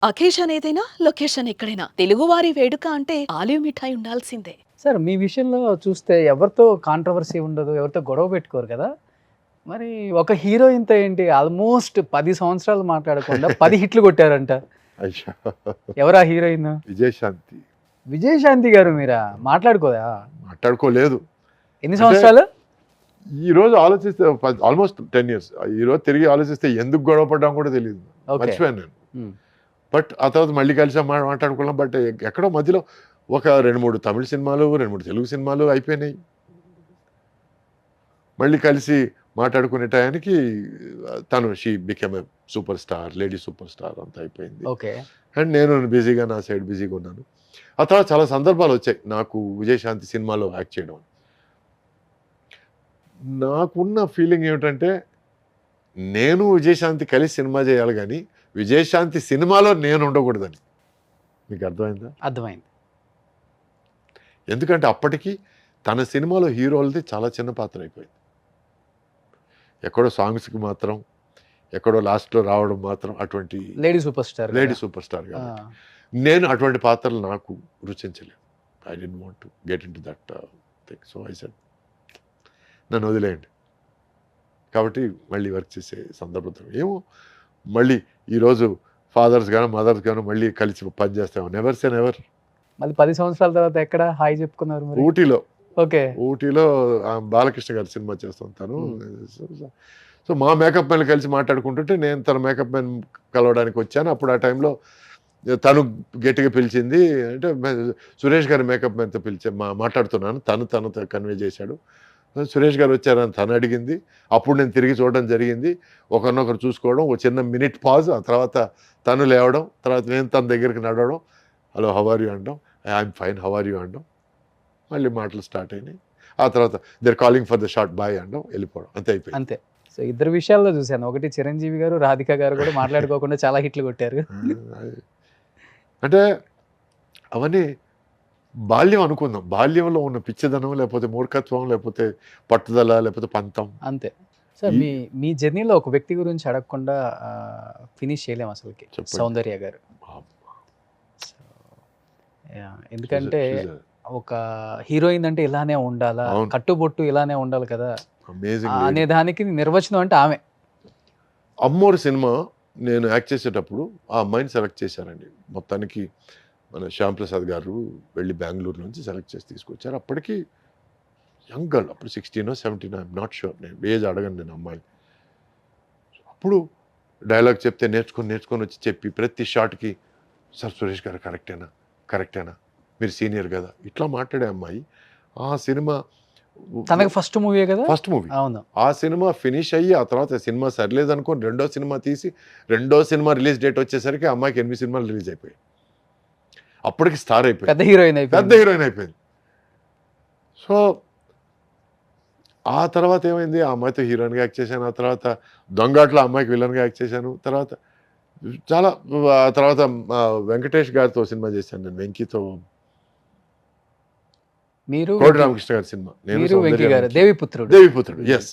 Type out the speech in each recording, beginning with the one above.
Occasion ఏదైనా location ఎక్కడైనా తెలుగువారి వేడుక అంటే ఆలివ్ మిఠాయి ఉండాల్సిందే. సార్ మీ విషయంలో చూస్తే ఎవరితో కాంట్రవర్సీ ఉండదు. ఎవరితో గొడవ పెట్టుకోరు కదా! మరి ఒక హీరోయిన్‌తో ఏంటి ఆల్మోస్ట్ 10 సంవత్సరాలు మాట్లాడకుండా 10 హిట్లు కొట్టారంట. అయ్యో! ఎవరా హీరోయిన్? విజయశాంతి. విజయశాంతి గారు మీరా? మాట్లాడుకోదా? మాట్లాడుకోలేదు. ఎన్ని సంవత్సరాలు? ఈరోజు ఆలోచిస్తే ఆల్మోస్ట్ 10 ఇయర్స్. ఈరోజు తిరిగి ఆలోచిస్తే ఎందుకు గొడవ పడ్డాం కూడా తెలియదు. ఓకే. మర్చిపోయాను నేను. హ్మ్. బట్ ఆ తర్వాత మళ్ళీ కలిసాం మాట్లాడుకున్నాం. బట్ ఎక్కడో మధ్యలో ఒక 2, 3 తమిళ సినిమాలు, 2, 3 తెలుగు సినిమాలు అయిపోయినాయి. మళ్ళీ కలిసి మాట్లాడుకునే టయానికి తను she became a super star, lady super star అంతా అయిపోయింది. ఓకే. అండ్ నేను బిజీగా నా సైడ్ బిజీగా ఉన్నాను. ఆ తర్వాత చాలా సందర్భాలు వచ్చాయి నాకు విజయశాంతి సినిమాలో యాక్ట్ చేయడం. నాకున్న ఫీలింగ్ ఏమిటంటే నేను విజయశాంతి కలిసి సినిమా చేయాలి కానీ విజయశాంతి సినిమాలో నేను ఉండకూడదని. మీకు అర్థమైందా? అర్థమైంది. ఎందుకంటే అప్పటికి తన సినిమాలో హీరోలది చాలా చిన్న పాత్ర అయిపోయింది. ఎక్కడో సాంగ్స్కి మాత్రం, ఎక్కడో లాస్ట్లో రావడం మాత్రం అటువంటి lady super star. Lady super star కదా. నేను అటువంటి పాత్రలు నాకు రుచించలేదు. I don't want to get in to that thing. So I said నన్ను వదిలేయండి. కాబట్టి మళ్ళీ వర్క్ చేసే సందర్భం ఏమో మళ్ళీ ఈరోజు ఫాదర్స్ గాను మదర్స్ గాను మళ్ళీ కలిసి పని చేస్తాము. Never say never. మళ్ళీ 10 సంవత్సరాల తర్వాత ఎక్కడ హాయ్ చెప్పుకున్నారు మరి? ఊటీలో. ఓకే. ఊటీలో బాలకృష్ణ గారి సినిమా చేస్తుంటాను. సో మా మేకప్ మ్యాన్ కలిసి మాట్లాడుకుంటుంటే నేను తన మేకప్ మ్యాన్ కలవడానికి వచ్చాను. అప్పుడు ఆ టైంలో తను గట్టిగా పిలిచింది. అంటే సురేష్ గారి మేకప్ మ్యాన్తో మాట్లాడుతున్నాను. తను కన్వే చేశాడు. సురేష్ గారు వచ్చారని తను అడిగింది. అప్పుడు నేను తిరిగి చూడడం జరిగింది. ఒకరినొకరు చూసుకోవడం, ఒక చిన్న మినిట్ పాజ్. ఆ తర్వాత తను లేవడం, తర్వాత నేను తన దగ్గరికి నడవడం, హలో హౌ ఆర్ యూ అనడం, I'm fine how are you అనడం, మళ్ళీ మాటలు స్టార్ట్ అయినాయి. ఆ తర్వాత they're calling for the short bye అనడం, వెళ్ళిపోవడం, అంతే అయిపోయింది. అంతే. సో ఇద్దరు విషయాల్లో చూశాను. ఒకటి చిరంజీవి గారు, రాధిక గారు కూడా మాట్లాడుకోకుండా చాలా హిట్లు కొట్టారు. అంటే అవన్నీ బాల్యం అనుకుందాం. బాల్యంలో ఉన్న పిచ్చిదనం, లేకపోతే మూర్ఖత్వం, లేకపోతే పట్టుదల, లేకపోతే పంతం. అంతే. సార్ మీ జర్నీలో ఒక వ్యక్తి గురించి అడగకుండా ఫినిష్ చేయలేము అసలుకి. చెప్పండి. సౌందర్య గారు. ఎందుకంటే ఒక హీరోయిన్ అంటే ఇలానే ఉండాలా, అవును. కట్టుబొట్టు ఇలానే ఉండాలి కదా అమేజింగ్. అనే దానికి నిర్వచనం అంటే ఆమె. అమ్మోరు సినిమా నేను యాక్ట్ చేసేటప్పుడు ఆ అమ్మాయిని సెలెక్ట్ చేశారండి. మొత్తానికి మన శ్యామ్ ప్రసాద్ గారు వెళ్ళి బెంగళూరు నుంచి సెలెక్ట్ చేసి తీసుకొచ్చారు. అప్పటికి యంగ్ గర్ల్, అప్పుడు 16 17, ఐఎమ్ నాట్ షూర్. నేను ఏజ్ అడగను నేను అమ్మాయిని. అప్పుడు డైలాగ్ చెప్తే నేర్చుకొని వచ్చి చెప్పి ప్రతి షాట్కి సార్ సురేష్ గారు కరెక్టేనా మీరు సీనియర్ కదా ఇట్లా మాట్లాడే అమ్మాయి. ఆ సినిమా తనకు ఫస్ట్ మూవీ కదా. First movie. అవును. ఆ సినిమా ఫినిష్ అయ్యి ఆ తర్వాత సినిమా సరిలేదు అనుకోని రెండో సినిమా తీసి రెండో సినిమా రిలీజ్ డేట్ వచ్చేసరికి ఆ అమ్మాయికి 8 సినిమాలు రిలీజ్ అయిపోయాయి. అప్పటికి స్టార్ అయిపోయింది, పెద్ద హీరోయిన్ అయిపోయింది. సో ఆ తర్వాత ఏమైంది, ఆ అమ్మాయితో హీరోయిన్గా యాక్ట్ చేశాను. ఆ తర్వాత దొంగాట్లో అమ్మాయికి విలన్గా యాక్ట్ చేశాను. తర్వాత చాలా తర్వాత వెంకటేష్ గారితో సినిమా చేశాను నేను, వెంకీతో, మీరు కోటి రామకృష్ణ గారి సినిమా. మీరు వెంకీ గారు, Deviputrudu. Yes.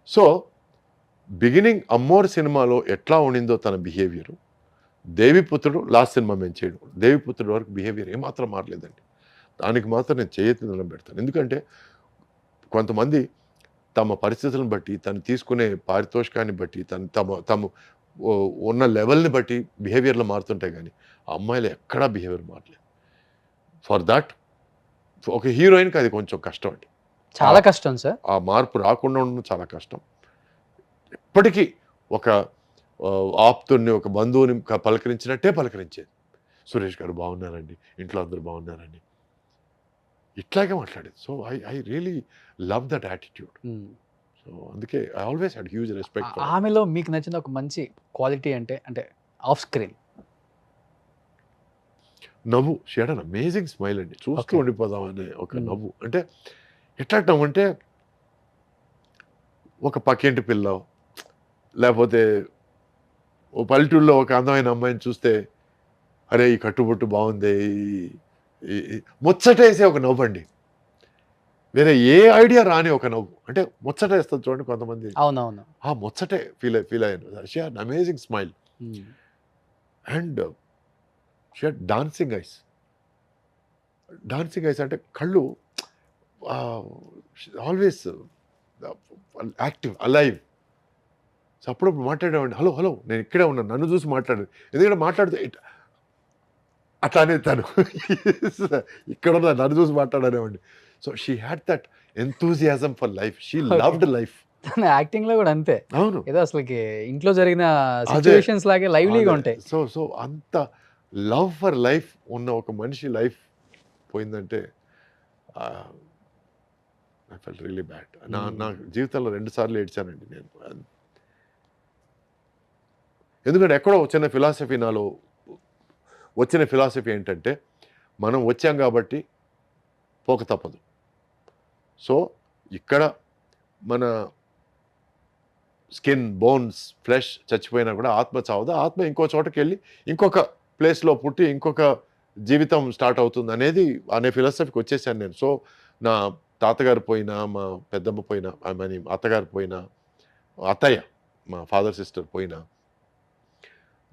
So beginning Ammoru సినిమాలో ఎట్లా ఉండిందో తన బిహేవియర్, దేవిపుత్రుడు లాస్ట్ సినిమా మేము చేయడం, దేవిపుత్రుడు వరకు బిహేవియర్ ఏమాత్రం మారలేదండి. దానికి మాత్రం నేను చేయెత్తి దండం పెడతాను. ఎందుకంటే కొంతమంది తమ పరిస్థితులను బట్టి, తను తీసుకునే పారితోషికాన్ని బట్టి, తమ ఉన్న లెవెల్ని బట్టి బిహేవియర్లో మారుతుంటాయి. కానీ ఆ అమ్మాయిలు ఎక్కడా బిహేవియర్ మారలేదు. ఫర్ దాట్ ఒక హీరోయిన్కి అది కొంచెం కష్టం అండి. చాలా కష్టం సార్. ఆ మార్పు రాకుండా ఉండడం చాలా కష్టం. ఎప్పటికీ ఒక ఆప్తుడిని, ఒక బంధువుని పలకరించినట్టే పలకరించేది. సురేష్ గారు బాగున్నారండి, ఇంట్లో అందరూ బాగున్నారండి, ఇట్లాగే మాట్లాడేది. So I really love that attitude. So అందుకే I always had huge respect. ఆమెలో మీకు నచ్చిన ఒక మంచి క్వాలిటీ అంటే ఆఫ్ స్క్రీన్ నవ్వు. She had an amazing smile అండి. చూస్తూ Okay. ఉండిపోదాం అనే ఒక నవ్వు. అంటే ఎట్లా నవ్వు అంటే ఒక పక్కింటి పిల్ల, లేకపోతే ఓ పల్లెటూరులో ఒక అందమైన అమ్మాయిని చూస్తే అరే ఈ కట్టుబొట్టు బాగుంది, ముచ్చటేసే ఒక నవ్వు అండి. వేరే ఏ ఐడియా రాని ఒక నవ్వు. అంటే ముచ్చటేస్తుంది చూడండి కొంతమంది, అవునవును. ఆ ముచ్చటే ఫీల్ అయ్యాను. She had an amazing smile. And she had dancing ice అంటే కళ్ళు ఆల్వేస్ యాక్టివ్ అలైవ్. సో అప్పుడప్పుడు మాట్లాడేవాడిని, హలో హలో నేను ఇక్కడే ఉన్నాను, నన్ను చూసి మాట్లాడేది. ఎందుకంటే మాట్లాడితే అట్లానే తను ఇక్కడ ఉన్నా నన్ను చూసి మాట్లాడనేవాడిని. So she had that enthusiasm for life, she loved life. తన యాక్టింగ్ లో కూడా అంతే, అవును, ఏదో అసలుకి ఇంట్లో జరిగిన సిచ్యువేషన్స్ లాగే లైవ్లీగా ఉంటాయి. సో అంత లవ్ ఫర్ లైఫ్ ఉన్న ఒక మనిషి లైఫ్ పోయిందంటే ఐ ఫెల్ట్ రియలీ బ్యాడ్. నా జీవితంలో 2 సార్లు ఏడ్చానండి నేను. ఎందుకంటే ఎక్కడో చిన్న ఫిలాసఫీ నాలో వచ్చిన ఫిలాసఫీ ఏంటంటే, మనం వచ్చాం కాబట్టి పోక తప్పదు. సో ఇక్కడ మన స్కిన్, బోన్స్, ఫ్లెష్ చచ్చిపోయినా కూడా ఆత్మ చావదు. ఆత్మ ఇంకో చోటకి వెళ్ళి ఇంకొక ప్లేస్లో పుట్టి ఇంకొక జీవితం స్టార్ట్ అవుతుంది అనే ఫిలాసఫీకి వచ్చేసాను నేను. సో నా తాతగారు పోయినా, మా పెద్దమ్మ పోయినా, అత్తగారు పోయినా, అత్తయ్య మా ఫాదర్ సిస్టర్ పోయినా,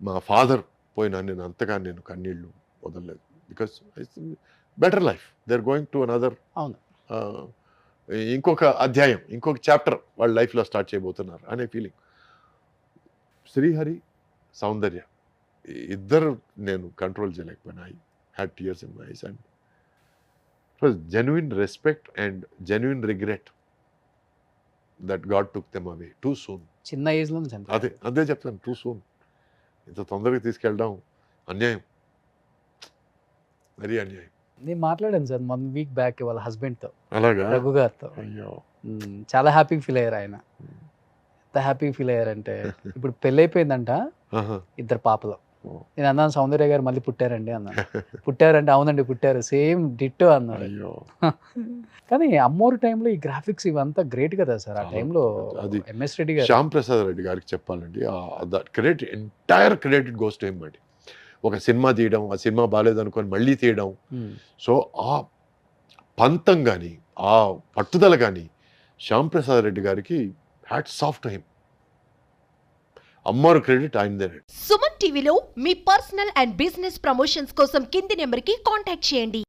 మా ఫాదర్ పోయినా నేను కన్నీళ్ళు వదలలేదు. Because better life, they are going to another, అవును, ఇంకొక అధ్యాయం, ఇంకొక చాప్టర్ వాళ్ళ లైఫ్లో స్టార్ట్ చేయబోతున్నారు అనే ఫీలింగ్. శ్రీహరి, సౌందర్య ఇద్దరు నేను కంట్రోల్ చేయలేకపోయినా. I had tears in my eyes and it was genuine respect and genuine regret that god took them away too soon. చిన్న ఏజ్ లో అదే చెప్తాను, టూ సూన్. ఇంత తొందరగా తీసుకెళ్ళడం అన్యాయం, మరీ అన్యాయం. నేను మాట్లాడాను సార్ 1 వీక్ బ్యాక్ వాళ్ళ హస్బెండ్ తో, అలాగా, రఘు గారితో. అయ్యో, చాలా హ్యాపీగా ఫీల్ అయ్యారు ఆయన. ఎంత హ్యాపీగా ఫీల్ అయ్యారంటే, ఇప్పుడు పెళ్ళైపోయిందంట, 2 పాపలు. నేను అన్నాను సౌందర్య గారు మళ్ళీ పుట్టారండి అన్నాను. పుట్టారంటే అవునండి పుట్టారు, సేమ్ డిట్టో అన్నారు. అయ్యో. కానీ అమ్మోరు టైంలో ఈ గ్రాఫిక్స్ ఇవంతా గ్రేట్ కదా సార్. ఆ టైంలో అది ఎంఎస్ రెడ్డి గారు, శ్యామ్ ప్రసాద్ రెడ్డి గారికి చెప్పాలండి, credit entire credit goes to him అండి. ఒక సినిమా తీయడం, ఆ సినిమా బాగాలేదు అనుకొని మళ్ళీ తీయడం, సో ఆ పంతం కానీ ఆ పట్టుదల కానీ శ్యామ్ ప్రసాద్ రెడ్డి గారికి hats off to him. Ammoru credit ఆయనదే. సుమన్ టీవీలో మీ పర్సనల్ అండ్ బిజినెస్ ప్రమోషన్స్ కోసం కింది నెంబర్కి కాంటాక్ట్ చేయండి.